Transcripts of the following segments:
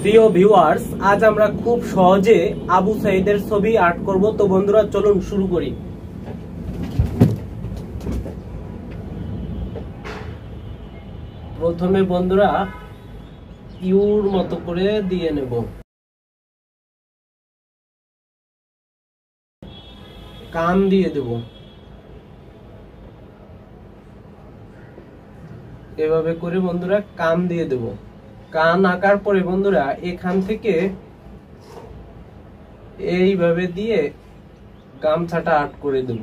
প্রিয় ভিউয়ার্স, আজ আমরা খুব সহজে আবু সাইদের ছবি আর্ট করব। তো বন্ধুরা চলুন শুরু করি। প্রথমে বন্ধুরা ইউর মতো করে দিয়ে নেব। কান দিয়ে দেব, এভাবে করে বন্ধুরা কান দিয়ে দেব। কান আঁকার পরে বন্ধুরা এখান থেকে এইভাবে দিয়ে গামছাটা আর্ট করে দেব।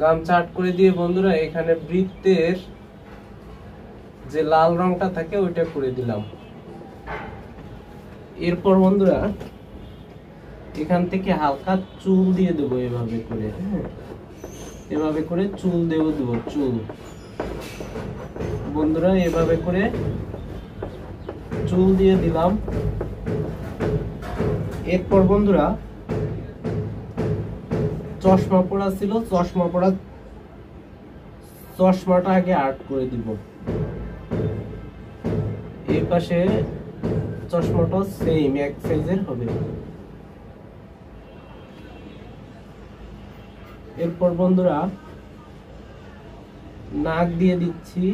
গামছা আর্ট করে দিয়ে বন্ধুরা এখানে বৃত্তের যে লাল রংটা থাকে ওইটা করে দিলাম। এরপর বন্ধুরা এখান থেকে হালকা চুল দিয়ে দেবো এভাবে করে। হ্যাঁ, এভাবে করে চুল দেব চুল বন্ধুরা এভাবে করে চুল দিয়ে দিলাম। এরপর বন্ধুরা চশমা পরা ছিল, চশমাটা আগে আর্ট করে দিব। এই পাশে চশমাটা সেম এক সাইজের হবে। এরপর বন্ধুরা নাক দিয়ে দিচ্ছি।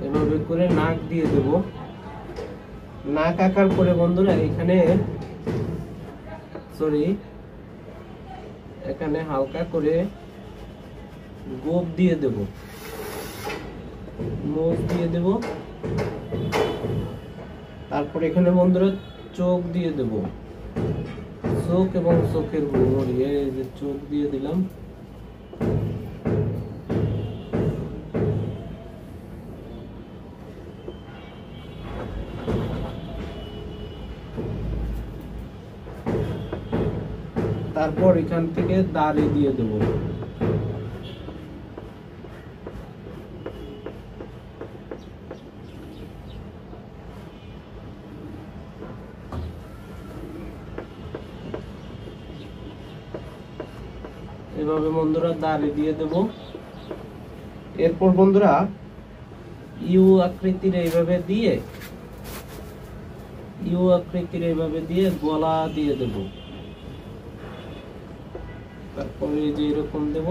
এভাবে করে নাক দিয়ে দেব। নাক আঁকার পরে বন্ধুরা এখানে হালকা করে গোপ দিয়ে দেব, নোজ দিয়ে দেব। তারপর এখানে বন্ধুরা চোখ দিয়ে দেব, চোখ এবং চোখের ভুঁড়ি, এই যে চোখ দিয়ে দিলাম। তারপর এখান থেকে দাড়ি দিয়ে দেব। এভাবে বন্ধুরা দাড়ি দিয়ে দেব। এরপর বন্ধুরা ইউ আকৃতির এইভাবে দিয়ে গলা দিয়ে দেব। তারপরে যে এরকম দেব,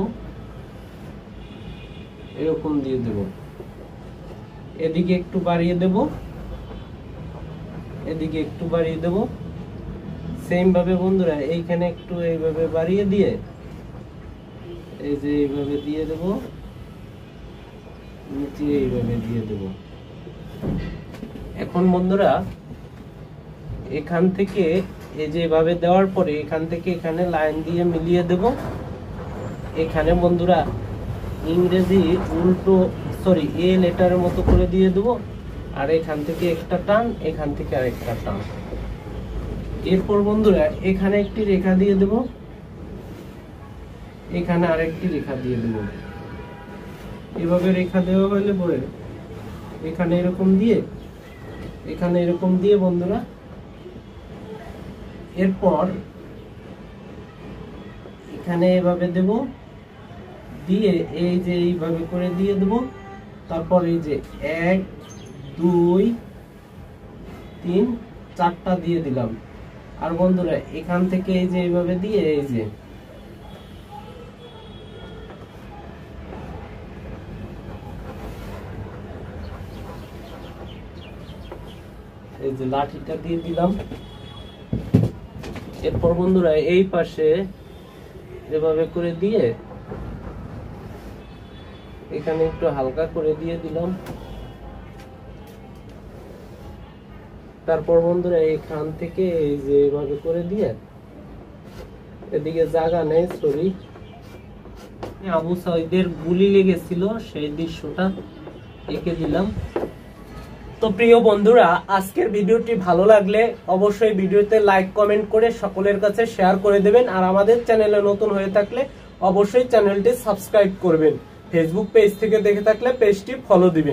এরকম দিয়ে দেব। এদিকে একটু বাড়িয়ে দেব, এদিকে একটু বাড়িয়ে দেব। সেম ভাবে বন্ধুরা এইখানে একটু এইভাবে বাড়িয়ে দিয়ে এই যে এইভাবে দিয়ে দেব, নিচে এইভাবে দিয়ে দেব। এখন বন্ধুরা এখান থেকে এই যে এভাবে দেওয়ার পরে এখান থেকে এখানে লাইন দিয়ে মিলিয়ে দেব। এখানে বন্ধুরা ইংরেজি এ লেটারের মতো করে দিয়ে দেব। আর এখান থেকে একটা টান, এখান থেকে আরেকটা টান। এরপর বন্ধুরা এখানে একটি রেখা দিয়ে দেব, এখানে আরেকটি রেখা দিয়ে দেব। এভাবে রেখা দেওয়া হলে পরে এখানে এরকম দিয়ে বন্ধুরা এরপর এখানে এভাবে দেব, দিয়ে এই যে এইভাবে করে দিয়ে দেব। তারপর এই যে 1 2 3 4টা দিয়ে দিলাম। আর বন্ধুরা এখান থেকে এই যে এইভাবে দিয়ে এই যে লাঠিটা দিয়ে দিলাম। এরপর বন্ধুরা এই পাশে এভাবে করে দিয়ে এখানে একটু হালকা করে দিয়ে দিলাম। তারপর বন্ধুরা এখান থেকে এই যে এভাবে করে দিয়ে এদিকে জায়গা নেই, আবু সাইদের গুলি লেগেছিল সেই দৃশ্যটা এঁকে দিলাম। তো প্রিয় বন্ধুরা, আজকের ভিডিওটি ভালো লাগলে অবশ্যই ভিডিওতে লাইক কমেন্ট করে সকলের কাছে শেয়ার করে দেবেন। আর আমাদের চ্যানেলে নতুন হয়ে থাকলে অবশ্যই চ্যানেলটি সাবস্ক্রাইব করবেন। ফেসবুক পেজ থেকে দেখে থাকলে পেজটি ফলো দিবেন।